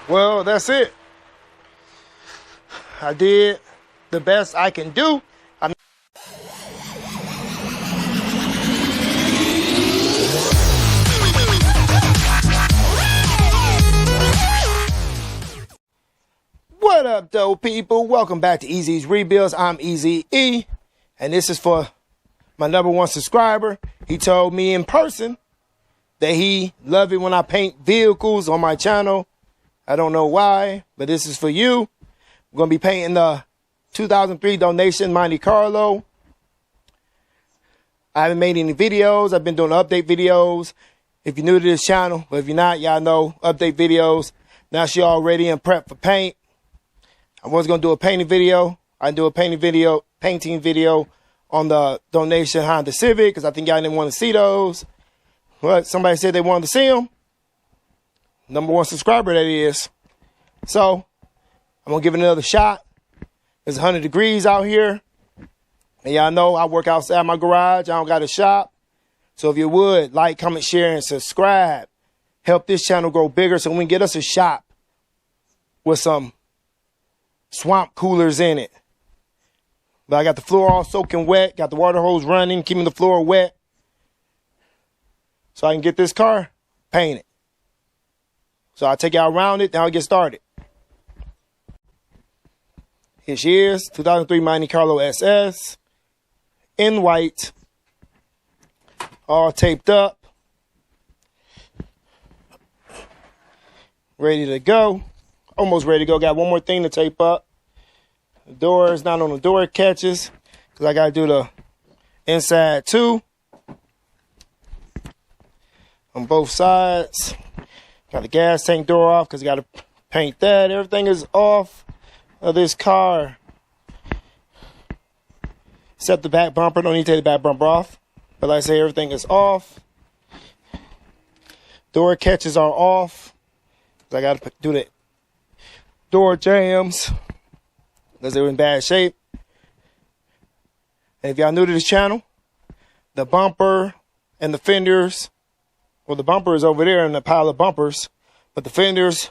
Well, that's it. I did the best I can do. What up, though, people? Welcome back to Easy's Rebuilds. I'm Easy E, and this is for my #1 subscriber. He told me in person that he loved it when I paint vehicles on my channel. I don't know why, but this is for you. We're going to be painting the 2003 donation Monte Carlo. I haven't made any videos. I've been doing update videos. If you're new to this channel, but if you're not, y'all know update videos. Now she already in prep for paint. I was going to do a painting video. I do a painting video on the donation Honda Civic because I think y'all didn't want to see those. But somebody said they wanted to see them. #1 subscriber, that is. So I'm going to give it another shot. It's 100 degrees out here. And y'all know I work outside my garage. I don't got a shop. So if you would, like, comment, share, and subscribe. Help this channel grow bigger so we can get us a shop with some swamp coolers in it. But I got the floor all soaking wet. Got the water hose running, keeping the floor wet. So I can get this car painted. So I'll take y'all around it, then I'll get started. Here she is, 2003 Monte Carlo SS. In white. All taped up. Ready to go. Almost ready to go. Got one more thing to tape up. The door is not on the door catches because I got to do the inside too. On both sides. Got the gas tank door off because I got to paint that. Everything is off of this car. Except the back bumper. Don't need to take the back bumper off. But like I say, everything is off. Door catches are off. I got to do the door jams because they were in bad shape. And if y'all new to this channel, the bumper and the fenders, well, the bumper is over there in the pile of bumpers, but the fenders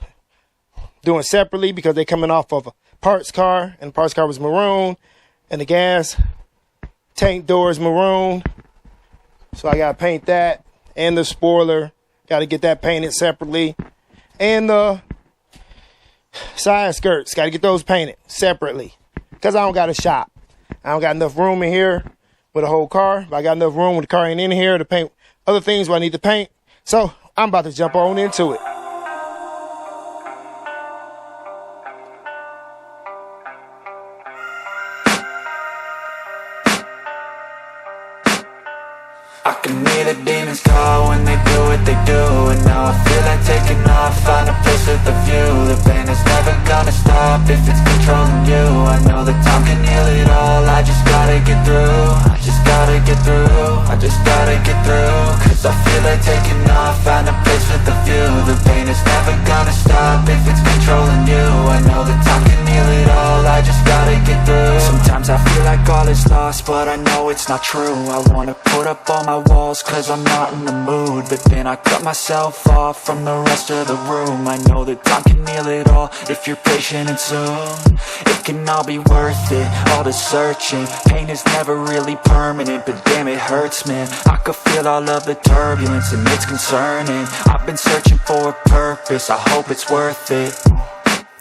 doing separately because they're coming off of a parts car, and the parts car was maroon, and the gas tank door is maroon. So I got to paint that, and the spoiler, got to get that painted separately, and the side skirts, got to get those painted separately because I don't got a shop. I don't got enough room in here with a whole car. But I got enough room with the car ain't in here to paint other things where I need to paint. So I'm about to jump on into it. I can hear the demons call when they do what they do. And now I feel like taking off, find a place with a view. The pain is never gonna stop if it's controlling you. I know that time can heal it all, I just gotta get through. I just gotta get through, I just gotta get through. Cause I feel like taking off, find a place with a view. The pain is never gonna stop if it's controlling you. I know that time can heal it all, I just gotta get through. Sometimes I feel like all is lost, but I know it's not true. I wanna put up all my walls cause I'm not in the mood, but then I cut myself off from the rest of the room. I know that time can heal it all if you're patient, and soon it can all be worth it, all the searching. Pain is never really permanent, but damn it hurts, man. I could feel all of the turbulence and it's concerning. I've been searching for a purpose, I hope it's worth it.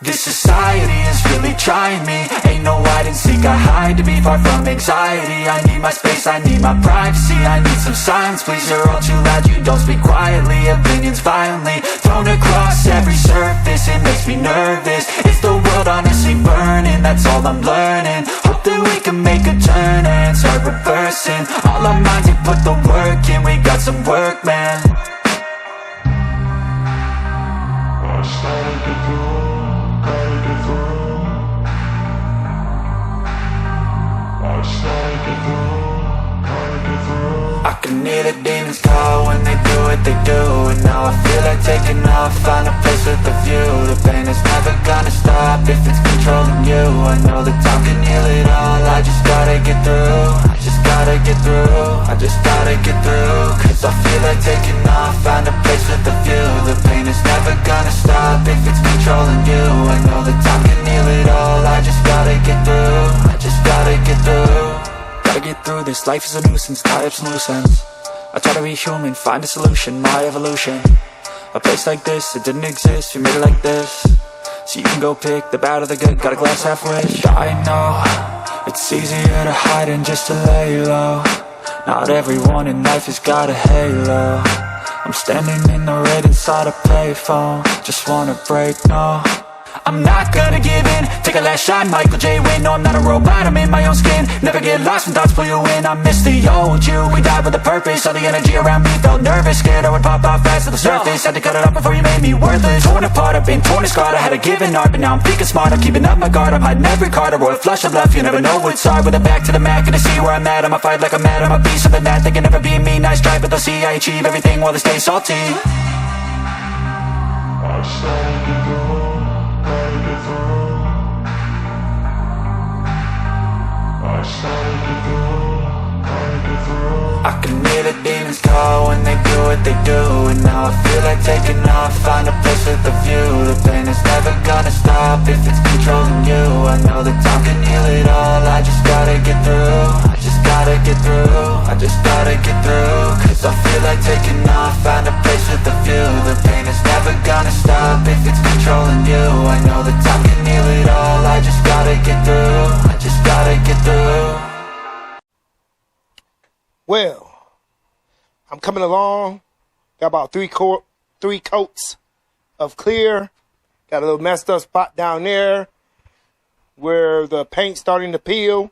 This society is really trying me. Ain't no hide and seek, I hide to be far from anxiety. I need my space, I need my privacy. I need some silence, please, you're all too loud. You don't speak quietly, opinions violently thrown across every surface. It makes me nervous, is the world honestly burning? That's all I'm learning. Hope that we can make a turn and start reversing. All our minds, we put the work in, we got some work, man. I started to go. I can hear the demons call when they do what they do. And now I feel like taking off, find a place with a view. The pain is never gonna stop if it's controlling you. I know that time can heal it all, I just gotta get through. I just gotta get through, I just gotta get through. Cause I feel like taking off, find a place with a view. The pain is never gonna stop if it's controlling you. controlling you. I know that time can heal it all. I just gotta get through, I just gotta get through. Gotta get through this, life is a nuisance, tie up some loose ends. I try to be human, find a solution, my evolution. A place like this, it didn't exist, we made it like this. So you can go pick the bad or the good, got a glass halfway. I know, it's easier to hide than just to lay low. Not everyone in life has got a halo. I'm standing in the red inside a payphone. Just wanna break, no, I'm not gonna give in. Take a last shot, Michael J. Win. No, I'm not a robot, I'm in my own skin. Never get lost when thoughts pull you in. I miss the old you, we died with a purpose. All the energy around me felt nervous. Scared I would pop off fast to the surface. Had to cut it off before you made me worthless. Torn apart, I've been torn and scarred. I had a given art, but now I'm thinking smart. I'm keeping up my guard, I'm hiding every card. A royal flush of left, you never know what's hard. With a back to the mat, gonna see where I'm at. I'ma fight like I'm mad, I'm a beast of the that. They can never be me, nice try, but they'll see I achieve everything while they stay salty. I can hear the demons call when they do what they do. And now I feel like taking off, find a place with a view. The pain is never gonna stop if it's controlling you. I know that time can heal it all. I just gotta get through, I just gotta get through, I just gotta get through. Cause I feel like taking off, find a place with a view. The pain is never gonna stop if it's controlling you. I know that time can heal it all. I just gotta get through, I just gotta get through. Well, I'm coming along. Got about three coats of clear. Got a little messed up spot down there where the paint's starting to peel.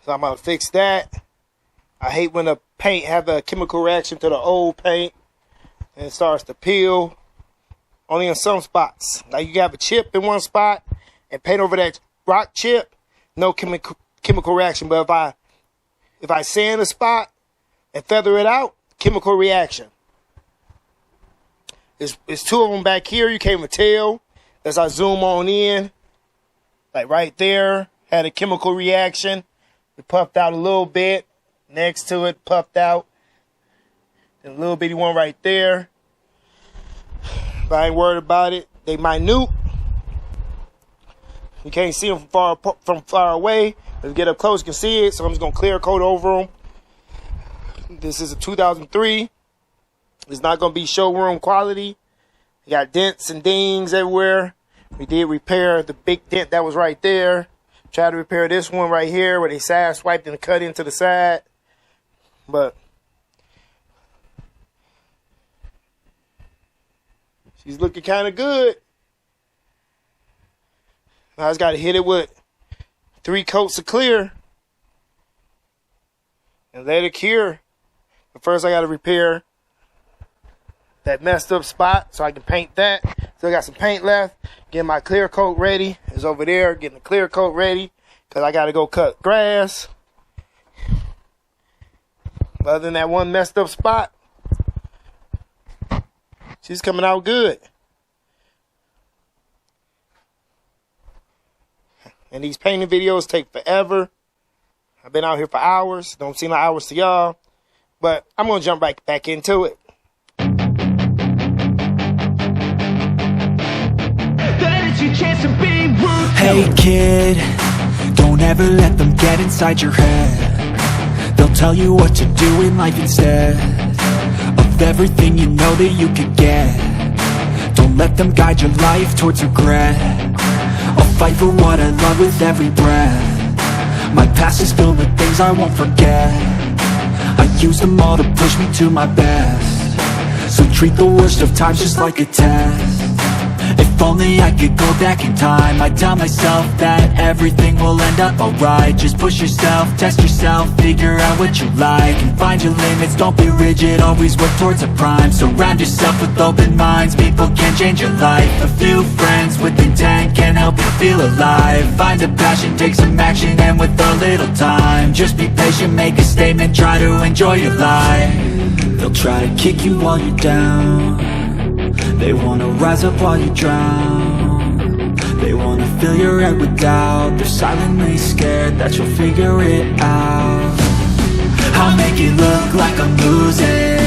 So I'm going to fix that. I hate when the paint have a chemical reaction to the old paint and it starts to peel. Only in some spots. Like you have a chip in one spot and paint over that rock chip, no chemical reaction. But if I sand a spot and feather it out, chemical reaction. It's two of them back here. You can't even tell. As I zoom on in, like right there, had a chemical reaction. It puffed out a little bit. Next to it, puffed out. And a little bitty one right there. But I ain't worried about it. They minute. You can't see them from far away. Let's get up close, you can see it. So I'm just going to clear coat over them. This is a 2003. It's not going to be showroom quality. You got dents and dings everywhere. We did repair the big dent that was right there. Tried to repair this one right here where they side swiped and cut into the side. But she's looking kind of good. I just got to hit it with 3 coats of clear and let it cure. But first I got to repair that messed up spot so I can paint that. Still got some paint left. Getting my clear coat ready. It's over there getting the clear coat ready because I got to go cut grass. Other than that one messed up spot, she's coming out good. And these painting videos take forever. I've been out here for hours. Don't seem like hours to y'all. But I'm going to jump right back into it. Hey kid, don't ever let them get inside your head. They'll tell you what to do in life instead of everything you know that you could get. Don't let them guide your life towards regret. I'll fight for what I love with every breath. My past is filled with things I won't forget. I use them all to push me to my best. So treat the worst of times just like a test. If only I could go back in time, I'd tell myself that everything will end up alright. Just push yourself, test yourself, figure out what you like, and find your limits, don't be rigid, always work towards a prime. Surround yourself with open minds, people can change your life. A few friends with intent can help you feel alive. Find a passion, take some action, and with a little time, just be patient, make a statement, try to enjoy your life. They'll try to kick you while you're down. They wanna rise up while you drown. They wanna fill your head with doubt. They're silently scared that you'll figure it out. I'll make it look like I'm losing,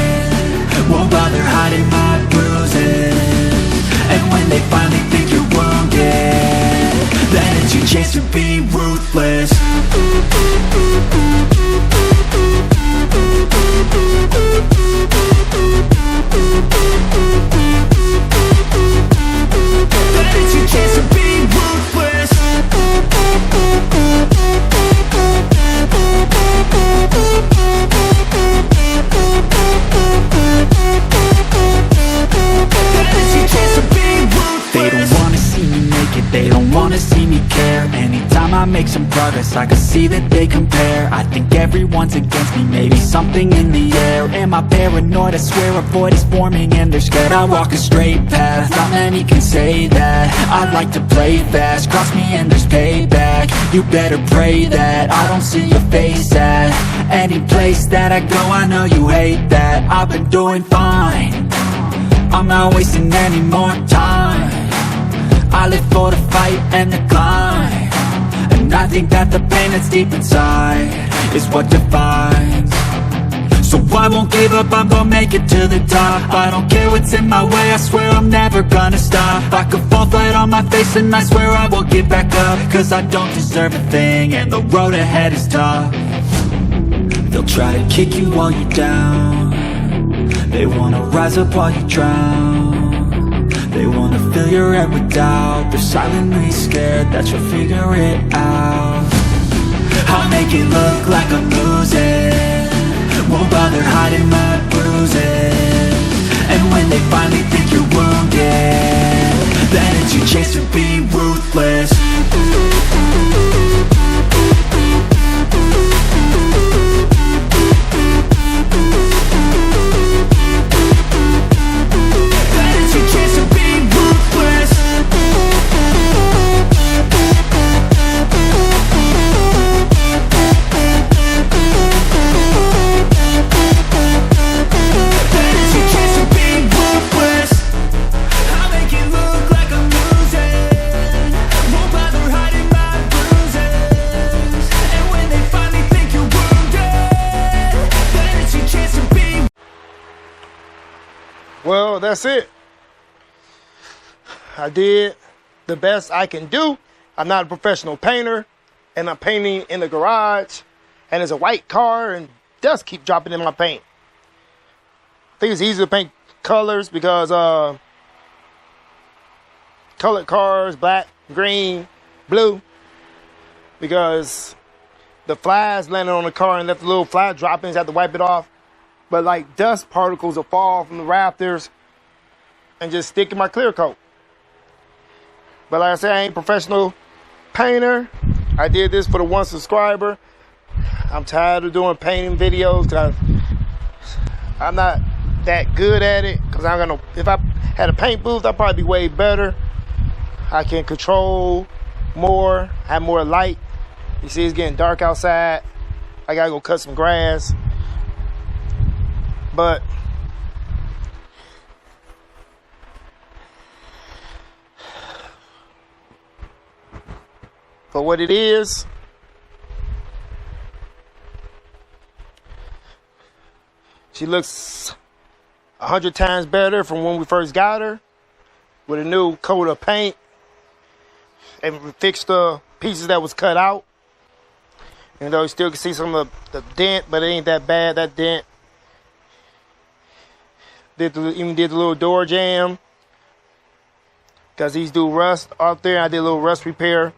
won't bother hiding my bruises. to be ruthless. That is your chance to be ruthless. That is your chance to be ruthless. They don't wanna see me make it, they don't wanna see me care. Anytime I make some progress, I can see that they compare. I think everyone's against me, maybe something in the air. Am I paranoid? I swear a void is forming and they're scared. I walk a straight path, not many can say that. I like to play fast, cross me and there's payback. You better pray that I don't see your face at any place that I go. I know you hate that. I've been doing fine, I'm not wasting any more time. I live for the fight and the climb, and I think that the pain that's deep inside is what defines. So I won't give up, I'm gonna make it to the top. I don't care what's in my way, I swear I'm never gonna stop. I could fall flat on my face and I swear I will get back up. Cause I don't deserve a thing and the road ahead is tough. They'll try to kick you while you're down, they wanna rise up while you drown. They wanna fill your head with doubt, they're silently scared that you'll figure it out. I'll make it look like I'm losing, won't bother hiding my bruises. And when they finally think you're wounded, then it's your chance to be ruthless. Well, that's it. I did the best I can do. I'm not a professional painter, and I'm painting in the garage, and there's a white car, and dust keep dropping in my paint. I think it's easy to paint colors because colored cars, black, green, blue, because the flies landed on the car and left the little fly droppings, have to wipe it off. But like dust particles will fall from the rafters and just stick in my clear coat. But like I said, I ain't a professional painter. I did this for the one subscriber. I'm tired of doing painting videos because I'm not that good at it. Because I'm gonna, if I had a paint booth, I'd probably be way better. I can control more, have more light. You see, it's getting dark outside. I gotta go cut some grass. But for what it is, she looks 100 times better from when we first got her, with a new coat of paint, and we fixed the pieces that was cut out. And though you still can see some of the dent, but it ain't that bad, that dent. Even did the little door jam, because these do rust out there. I did a little rust repair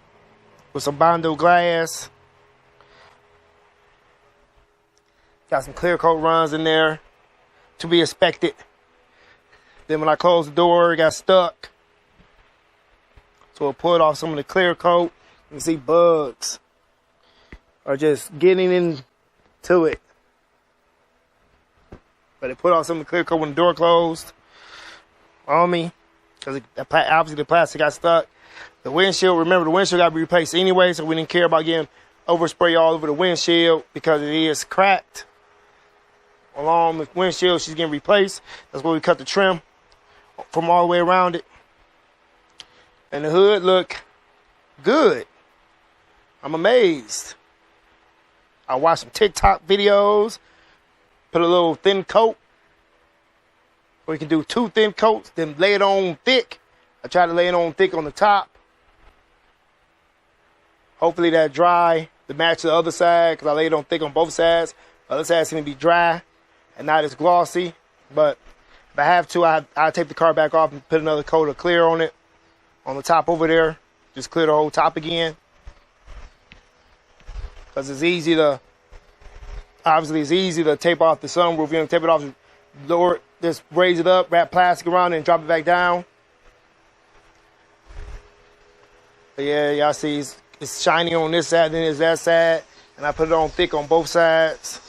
with some Bondo glass. Got some clear coat runs in there to be expected. Then when I closed the door, it got stuck. So I pulled off some of the clear coat. You can see bugs are just getting into it. But it put off some of the clear coat when the door closed on me, because obviously the plastic got stuck. The windshield, remember the windshield got to be replaced anyway, so we didn't care about getting overspray all over the windshield because it is cracked. Along the windshield, she's getting replaced. That's why we cut the trim from all the way around it. And the hood look good. I'm amazed. I watched some TikTok videos. Put a little thin coat. Or you can do 2 thin coats, then lay it on thick. I tried to lay it on thick on the top. Hopefully that dry to match the other side, because I laid it on thick on both sides. The other side's going to be dry and not as glossy. But if I have to, I'll take the car back off and put another coat of clear on it, on the top over there. Just clear the whole top again. Because it's easy to, obviously it's easy to tape off the sunroof. You know, tape it off, lower it, just raise it up, wrap plastic around it, and drop it back down. But yeah, y'all see it's shiny on this side, then it's that side. And I put it on thick on both sides.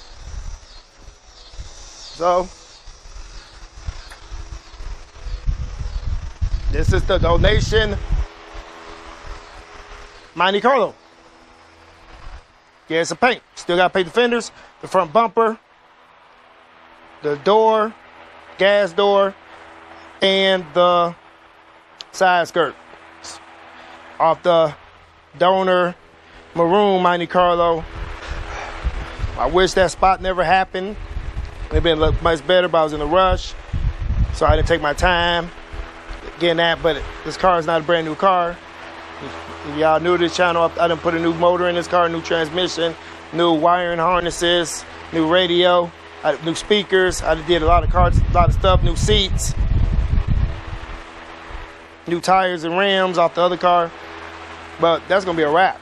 So, this is the donation. Monte Carlo. Yeah, it's a paint. Still got to paint the fenders, the front bumper, the door, gas door, and the side skirt. Off the donor maroon Monte Carlo. I wish that spot never happened. It'd been much better, but I was in a rush, so I didn't take my time getting that. But this car is not a brand new car. If y'all new to this channel, I done put a new motor in this car, new transmission, new wiring harnesses, new radio, new speakers. I did a lot of stuff, new seats, new tires and rims off the other car. But that's gonna be a wrap.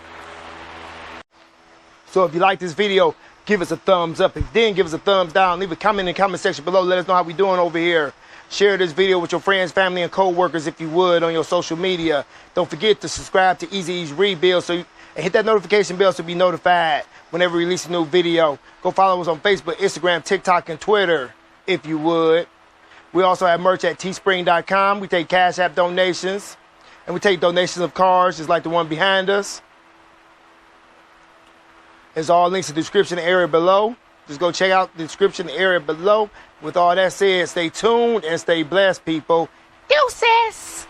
So if you like this video, give us a thumbs up, and then give us a thumbs down. Leave a comment in the comment section below. Let us know how we doing over here. Share this video with your friends, family, and co-workers if you would on your social media. Don't forget to subscribe to Easy E's Rebuild and hit that notification bell so you'll be notified whenever we release a new video. Go follow us on Facebook, Instagram, TikTok, and Twitter if you would. We also have merch at teespring.com. We take Cash App donations, and we take donations of cars just like the one behind us. There's all links in the description area below. Just go check out the description area below. With all that said, stay tuned and stay blessed, people. Deuces!